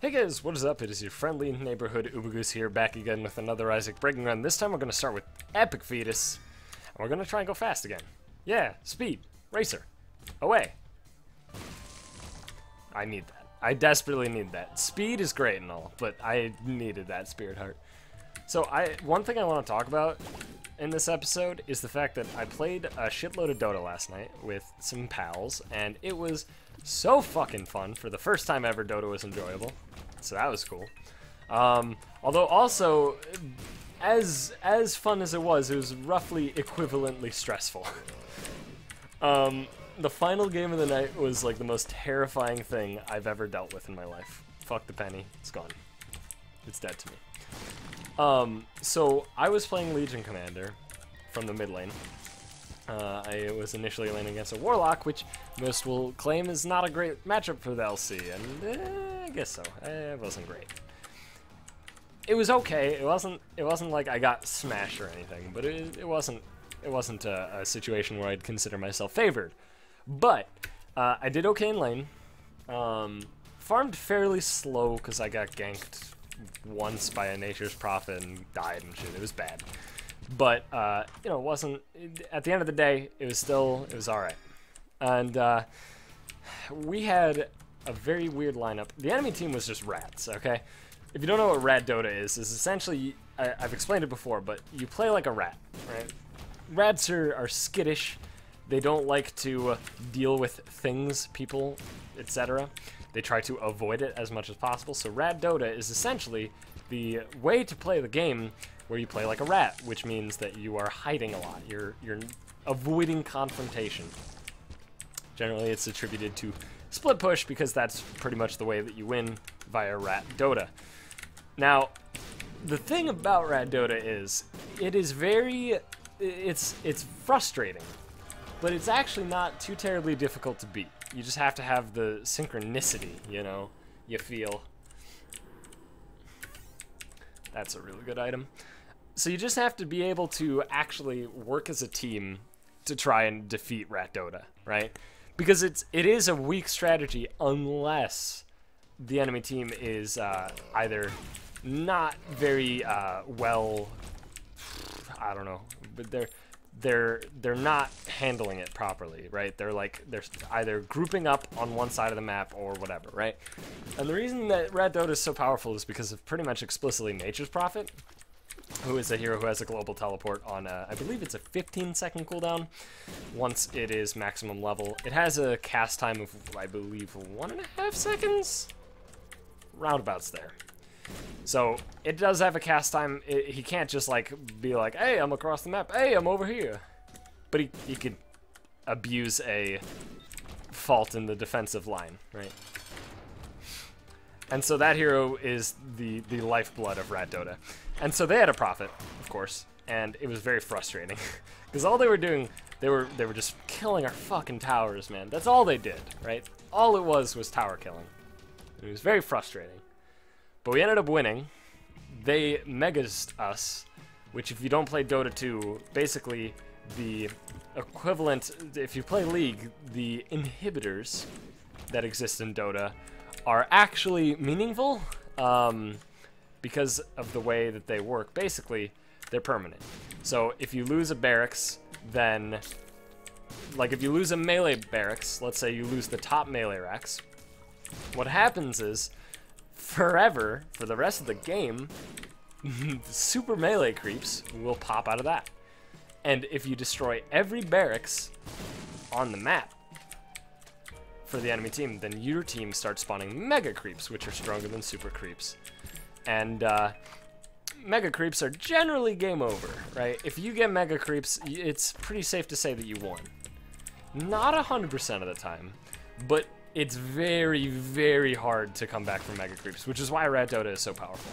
Hey guys, what is up? It is your friendly neighborhood Ubagoose here, back again with another Isaac Breaking Run. This time we're going to start with Epic Fetus, and we're going to try and go fast again. Yeah, speed, racer, away. I need that. I desperately need that. Speed is great and all, but I needed that Spirit Heart. So one thing I want to talk about in this episode is the fact that I played a shitload of Dota last night with some pals, and it was so fucking fun. For the first time ever, Dota was enjoyable, so that was cool. Although also, as fun as it was roughly equivalently stressful. The final game of the night was like the most terrifying thing I've ever dealt with in my life. Fuck the penny, it's gone. It's dead to me. So I was playing Legion Commander from the mid lane. I was initially laning against a Warlock, which most will claim is not a great matchup for the LC, and I guess so. It wasn't great. It was okay. It wasn't like I got smashed or anything, but it wasn't a situation where I'd consider myself favored. But I did okay in lane. Farmed fairly slow because I got ganked once by a Nature's Prophet and died and shit. It was bad. But, you know, it wasn't, at the end of the day, it was alright. And, we had a very weird lineup. The enemy team was just rats, okay? If you don't know what rat Dota is essentially, I've explained it before, but you play like a rat, right? Rats are skittish. They don't like to deal with things, people, etc. They try to avoid it as much as possible. So Rat Dota is essentially the way to play the game where you play like a rat, which means that you are hiding a lot. You're avoiding confrontation. Generally, it's attributed to split push because that's pretty much the way that you win via Rat Dota. Now, the thing about Rat Dota is it is it's frustrating, but it's actually not too terribly difficult to beat. You just have to have the synchronicity, you know, you feel. That's a really good item. So you just have to be able to actually work as a team to try and defeat Rat Dota, right? Because it is a weak strategy unless the enemy team is either not very well, I don't know, but they're not handling it properly, right? They're either grouping up on one side of the map or whatever, right? And the reason that Rat Dota is so powerful is because of pretty much explicitly Nature's Prophet, who is a hero who has a global teleport on, I believe it's a 15-second cooldown once it is maximum level. It has a cast time of, I believe, 1.5 seconds? Roundabouts there. So, it does have a cast time. He can't just, like, be like, hey, I'm across the map. Hey, I'm over here. But he could abuse a fault in the defensive line, right? And so that hero is the lifeblood of Rat Dota. And so they had a Prophet, of course, and it was very frustrating. Because all they were doing, they were just killing our fucking towers, man. That's all they did, right? All it was tower killing. It was very frustrating. But we ended up winning. They megas us, which if you don't play Dota 2, basically the equivalent, if you play League, the inhibitors that exist in Dota are actually meaningful because of the way that they work. Basically, they're permanent. So if you lose a barracks, then, like if you lose a melee barracks, let's say you lose the top melee racks, what happens is, forever, for the rest of the game, super melee creeps will pop out of that. And if you destroy every barracks on the map for the enemy team, then your team starts spawning mega creeps, which are stronger than super creeps. And mega creeps are generally game over, right? If you get mega creeps, it's pretty safe to say that you won. Not 100% of the time, but it's very, very hard to come back from mega creeps, which is why Rat Dota is so powerful.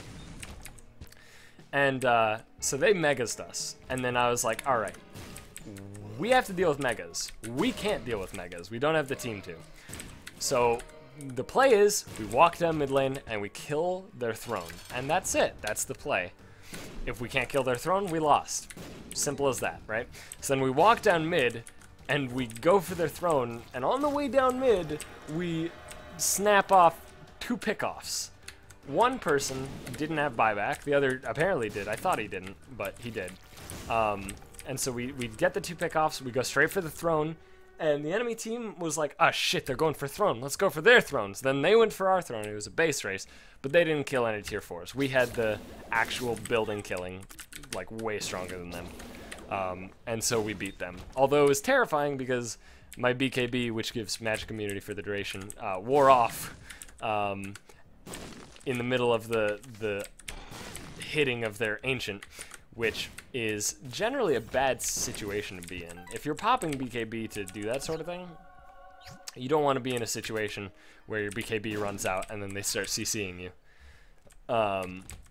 And so they megas us, and then I was like, all right, we have to deal with megas. We can't deal with megas. We don't have the team to. So the play is we walk down mid lane and we kill their throne, and that's it. That's the play. If we can't kill their throne, we lost. Simple as that, right? So then we walk down mid and we go for their throne, and on the way down mid, we snap off 2 pickoffs. one person didn't have buyback. The other apparently did. I thought he didn't, but he did. And so we get the 2 pickoffs. We go straight for the throne. And the enemy team was like, ah, shit, they're going for throne. Let's go for their thrones. Then they went for our throne. It was a base race. But they didn't kill any tier 4s. We had the actual building killing, like, way stronger than them. And so we beat them. Although it was terrifying because my BKB, which gives magic immunity for the duration, wore off in the middle of the hitting of their ancient, which is generally a bad situation to be in. If you're popping BKB to do that sort of thing, you don't want to be in a situation where your BKB runs out and then they start CCing you,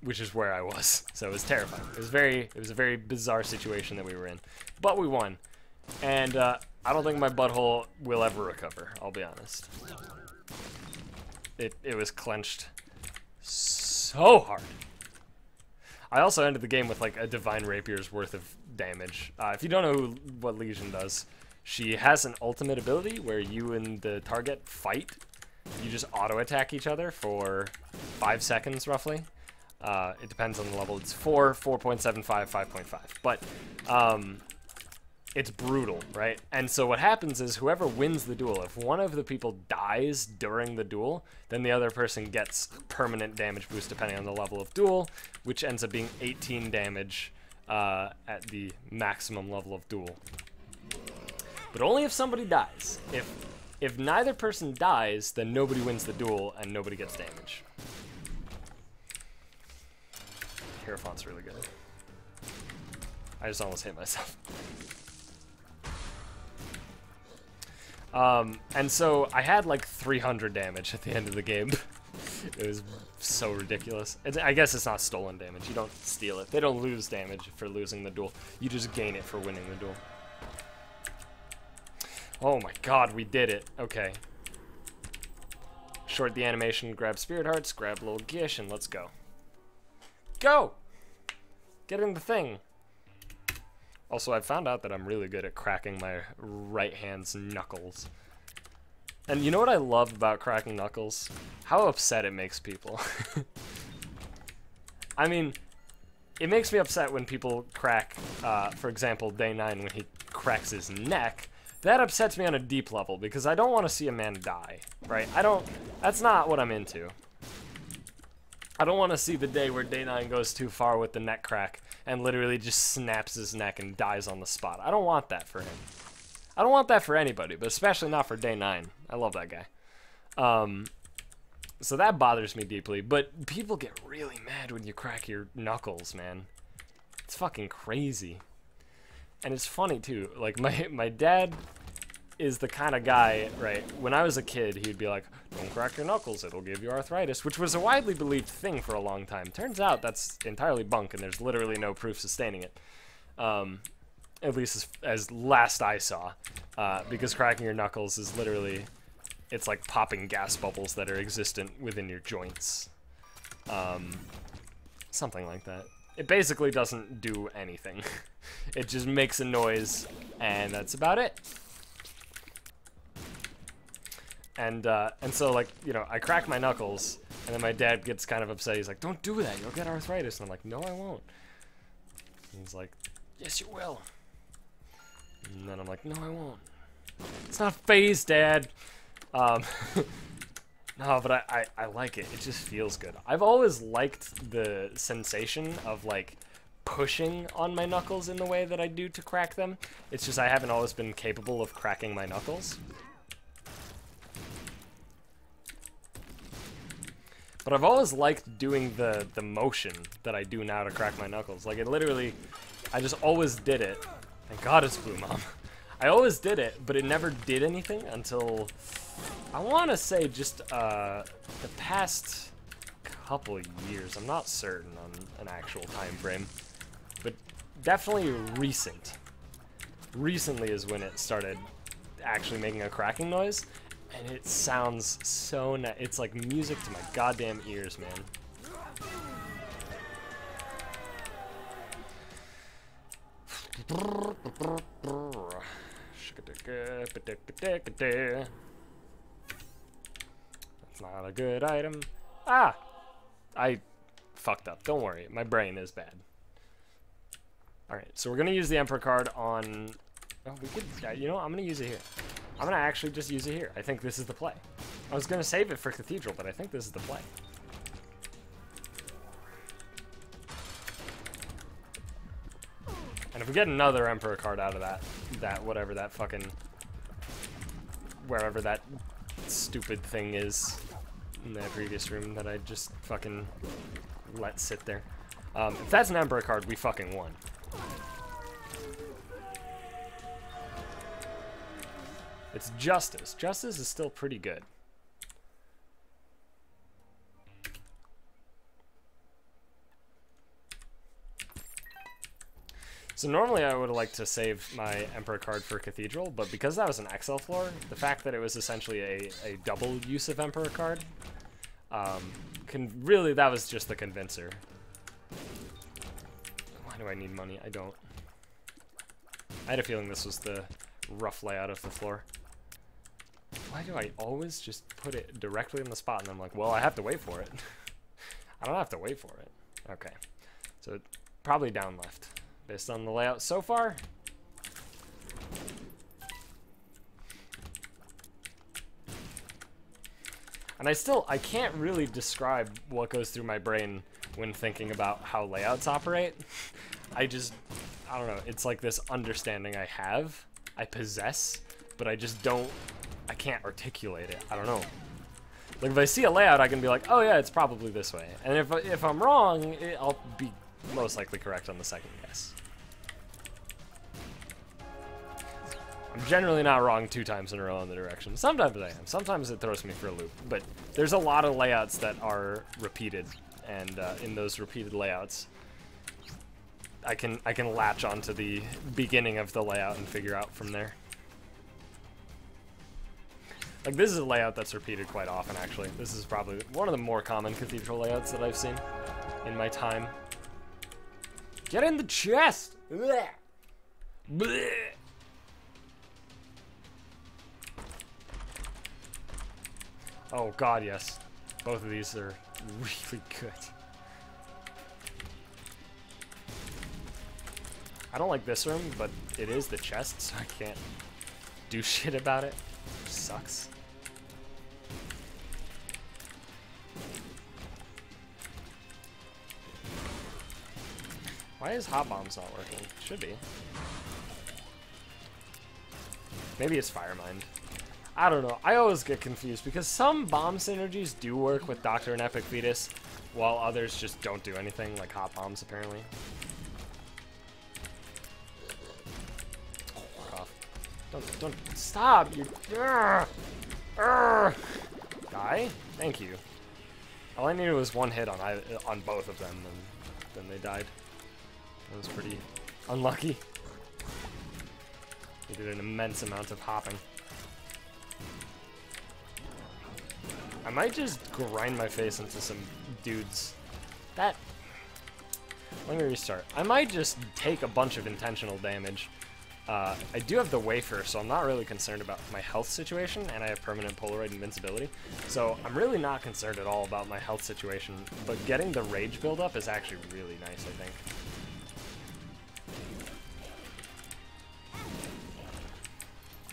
which is where I was. So it was terrifying. It was a very bizarre situation that we were in, but we won, and I don't think my butthole will ever recover. I'll be honest. It was clenched so hard. I also ended the game with like a Divine Rapier's worth of damage. If you don't know what Legion does, she has an ultimate ability where you and the target fight. You just auto-attack each other for 5 seconds, roughly. It depends on the level. It's 4, 4.75, 5.5. But it's brutal, right? And so what happens is whoever wins the duel, if one of the people dies during the duel, then the other person gets permanent damage boost depending on the level of duel, which ends up being 18 damage at the maximum level of duel. But only if somebody dies. If neither person dies, then nobody wins the duel and nobody gets damage. Hierophant's really good. I just almost hit myself. And so I had like 300 damage at the end of the game. It was so ridiculous. I guess it's not stolen damage. You don't steal it. They don't lose damage for losing the duel. You just gain it for winning the duel. Oh my god, we did it. Okay. Short the animation, grab Spirit Hearts, grab little Gish, and let's go. Go! Get in the thing. Also, I found out that I'm really good at cracking my right hand's knuckles. And you know what I love about cracking knuckles? How upset it makes people. I mean, it makes me upset when people crack, for example, Day 9 when he cracks his neck. That upsets me on a deep level because I don't want to see a man die, right? That's not what I'm into. I don't want to see the day where Day 9 goes too far with the neck crack and literally just snaps his neck and dies on the spot. I don't want that for him. I don't want that for anybody, but especially not for Day 9. I love that guy. So that bothers me deeply, but people get really mad when you crack your knuckles, man. It's fucking crazy. And it's funny too, like my dad is the kind of guy, right, when I was a kid, he'd be like, don't crack your knuckles, it'll give you arthritis, which was a widely believed thing for a long time. Turns out that's entirely bunk, and there's literally no proof sustaining it. At least as last I saw, because cracking your knuckles is literally, it's like popping gas bubbles that are existent within your joints. Something like that. It basically doesn't do anything. It just makes a noise, and that's about it. And so, like, you know, I crack my knuckles, and then my dad gets kind of upset. He's like, don't do that, you'll get arthritis. And I'm like, no, I won't. And he's like, yes, you will. And then I'm like, no, I won't. It's not phase, Dad. No, but I like it. It just feels good. I've always liked the sensation of, like, pushing on my knuckles in the way that I do to crack them. It's just I haven't always been capable of cracking my knuckles. But I've always liked doing the motion that I do now to crack my knuckles. Like, it literally, I just always did it. Thank God it's Blue Mom. I always did it, but it never did anything until, I want to say, just the past couple of years. I'm not certain on an actual time frame, but definitely recent. Recently is when it started actually making a cracking noise, and it sounds so nice. It's like music to my goddamn ears, man. That's not a good item. Ah! I fucked up. Don't worry. My brain is bad. Alright, so we're going to use the Emperor card on... Oh, we could... You know what? I'm going to use it here. I'm going to actually just use it here. I think this is the play. I was going to save it for Cathedral, but I think this is the play. And if we get another Emperor card out of that whatever that fucking... Wherever that stupid thing is in that previous room that I just fucking let sit there. If that's an Emperor card, we fucking won. It's Justice. Justice is still pretty good. So normally I would have liked to save my Emperor card for Cathedral, but because that was an XL floor, the fact that it was essentially a double use of Emperor card, that was just the convincer. Why do I need money? I don't. I had a feeling this was the rough layout of the floor. Why do I always just put it directly in the spot and I'm like, well, I have to wait for it. I don't have to wait for it. Okay. So probably down left. Based on the layout so far. And I can't really describe what goes through my brain when thinking about how layouts operate. I don't know, it's like this understanding I possess, but I can't articulate it. I don't know. Like if I see a layout, I can be like, oh yeah, it's probably this way. And if I'm wrong, I'll be most likely correct on the second guess. I'm generally not wrong 2 times in a row in the direction. Sometimes I am. Sometimes it throws me for a loop. But there's a lot of layouts that are repeated, and in those repeated layouts, I can latch onto the beginning of the layout and figure out from there. Like this is a layout that's repeated quite often, actually. This is probably one of the more common Cathedral layouts that I've seen in my time. Get in the chest! Blech. Blech. Oh god, yes. Both of these are really good. I don't like this room, but it is the chest, so I can't do shit about it. Which sucks. Why is Hot Bombs not working? Should be. Maybe it's Fire Mind. I don't know. I always get confused because some bomb synergies do work with Doctor and Epic Fetus, while others just don't do anything, like Hot Bombs apparently. Fuck off. Don't stop! You die? Thank you. All I needed was one hit on both of them, and then they died. That was pretty unlucky. He did an immense amount of hopping. I might just grind my face into some dudes. Let me restart. I might just take a bunch of intentional damage. I do have the wafer, so I'm not really concerned about my health situation, and I have permanent Polaroid invincibility. So I'm really not concerned at all about my health situation, but getting the rage buildup is actually really nice, I think.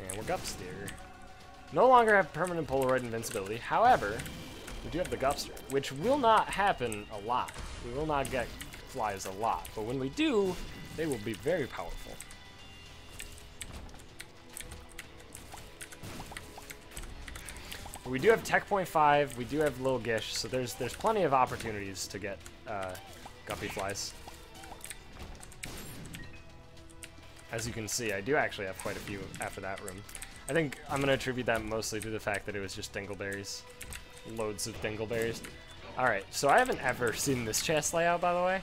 And we're Gupster. No longer have permanent Polaroid invincibility. However, we do have the Gupster, which will not happen a lot. We will not get flies a lot, but when we do, they will be very powerful. But we do have Tech Point 5, we do have Lil Gish, so there's plenty of opportunities to get Guppy flies. As you can see, I do actually have quite a few after that room. I think I'm going to attribute that mostly to the fact that it was just dingleberries. Loads of dingleberries. Alright, so I haven't ever seen this chest layout, by the way.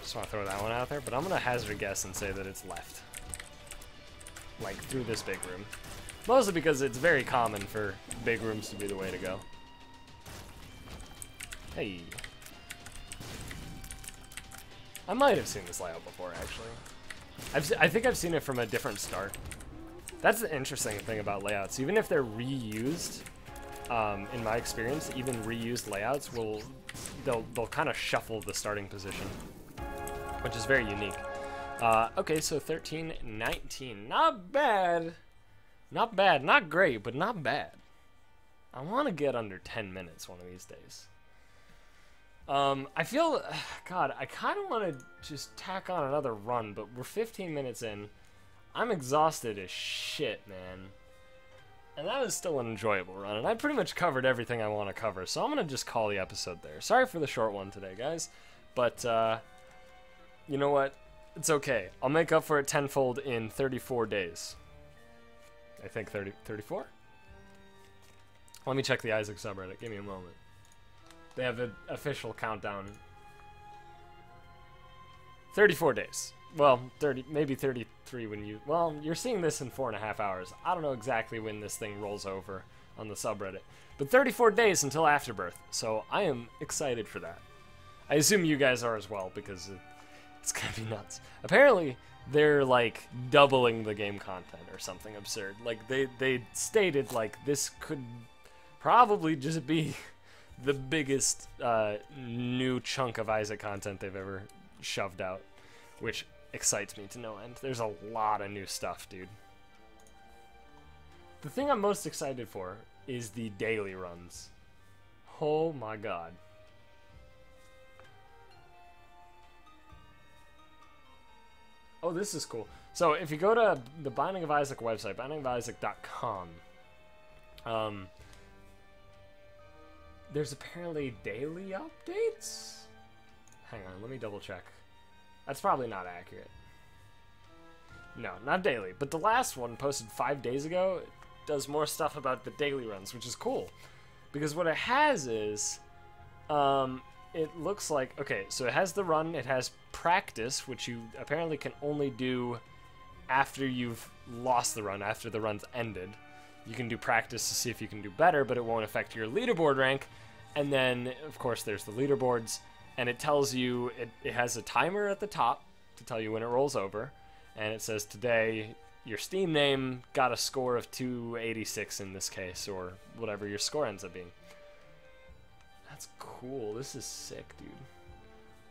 Just want to throw that one out there, but I'm going to hazard a guess and say that it's left. Like, through this big room. Mostly because it's very common for big rooms to be the way to go. Hey. I might have seen this layout before, actually. I think I've seen it from a different start. That's the interesting thing about layouts. Even if they're reused, in my experience, even reused layouts will they'll kind of shuffle the starting position, which is very unique. Okay, so 13, 19, not bad, not bad, not great, but not bad. I want to get under 10 minutes one of these days. I feel, God, I kind of want to just tack on another run, but we're 15 minutes in. I'm exhausted as shit, man. And that was still an enjoyable run, and I pretty much covered everything I want to cover, so I'm going to just call the episode there. Sorry for the short one today, guys, but, you know what? It's okay. I'll make up for it tenfold in 34 days. I think 34? Let me check the Isaac subreddit. Give me a moment. They have an official countdown. 34 days. Well, 30, maybe 33 when you... Well, you're seeing this in 4.5 hours. I don't know exactly when this thing rolls over on the subreddit. But 34 days until Afterbirth, so I am excited for that. I assume you guys are as well, because it's gonna be nuts. Apparently, they're, like, doubling the game content or something absurd. Like, they stated, like, this could probably just be the biggest new chunk of Isaac content they've ever shoved out, which excites me to no end. There's a lot of new stuff, dude. The thing I'm most excited for is the daily runs. Oh my god. Oh, this is cool. So if you go to the Binding of Isaac website, bindingofisaac.com, there's apparently daily updates? Hang on, let me double check. That's probably not accurate. No, not daily. But the last one, posted 5 days ago, does more stuff about the daily runs, which is cool. Because what it has is, it looks like, okay, so it has the run, it has practice, which you apparently can only do after you've lost the run, after the run's ended. You can do practice to see if you can do better, but it won't affect your leaderboard rank. And then, of course, there's the leaderboards, and it tells you, it has a timer at the top to tell you when it rolls over, and it says today your Steam name got a score of 286 in this case, or whatever your score ends up being. That's cool. This is sick, dude.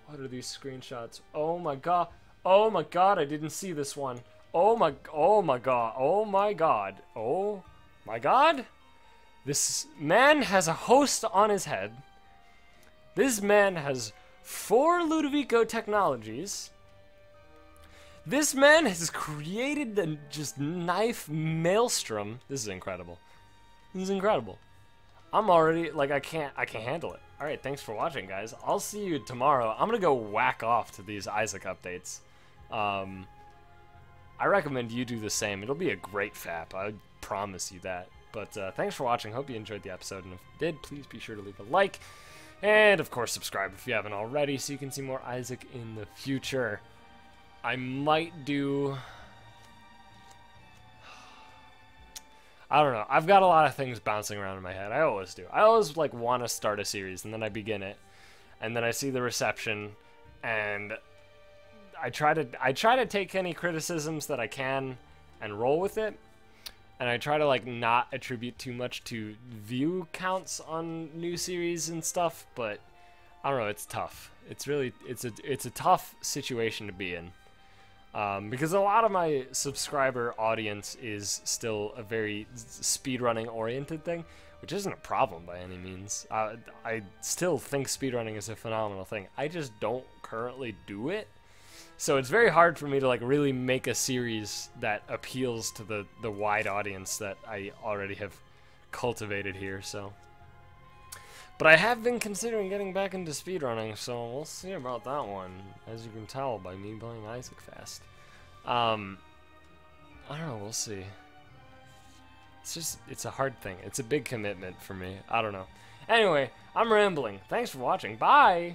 What are these screenshots? Oh my god. Oh my god, I didn't see this one. Oh my god. Oh my god. Oh my god. This man has a host on his head. This man has 4 Ludovico technologies. This man has created the just knife maelstrom. This is incredible. This is incredible. I'm already, like, I can't handle it. Alright, thanks for watching, guys. I'll see you tomorrow. I'm gonna go whack off to these Isaac updates. I recommend you do the same. It'll be a great FAP. I promise you that. But thanks for watching. Hope you enjoyed the episode. And if you did, please be sure to leave a like. And, of course, subscribe if you haven't already so you can see more Isaac in the future. I might do... I don't know. I've got a lot of things bouncing around in my head. I always do. I always, like, want to start a series, and then I begin it. And then I see the reception, and I try to take any criticisms that I can and roll with it. And I try to, like, not attribute too much to view counts on new series and stuff, but I don't know, it's tough. It's really, it's a tough situation to be in. Because a lot of my subscriber audience is still a very speedrunning oriented thing, which isn't a problem by any means. I still think speedrunning is a phenomenal thing. I just don't currently do it. So it's very hard for me to, like, really make a series that appeals to the wide audience that I already have cultivated here, so. But I have been considering getting back into speedrunning, so we'll see about that one, as you can tell by me playing Isaac fast. I don't know, we'll see. It's just, it's a hard thing. It's a big commitment for me. I don't know. Anyway, I'm rambling. Thanks for watching. Bye!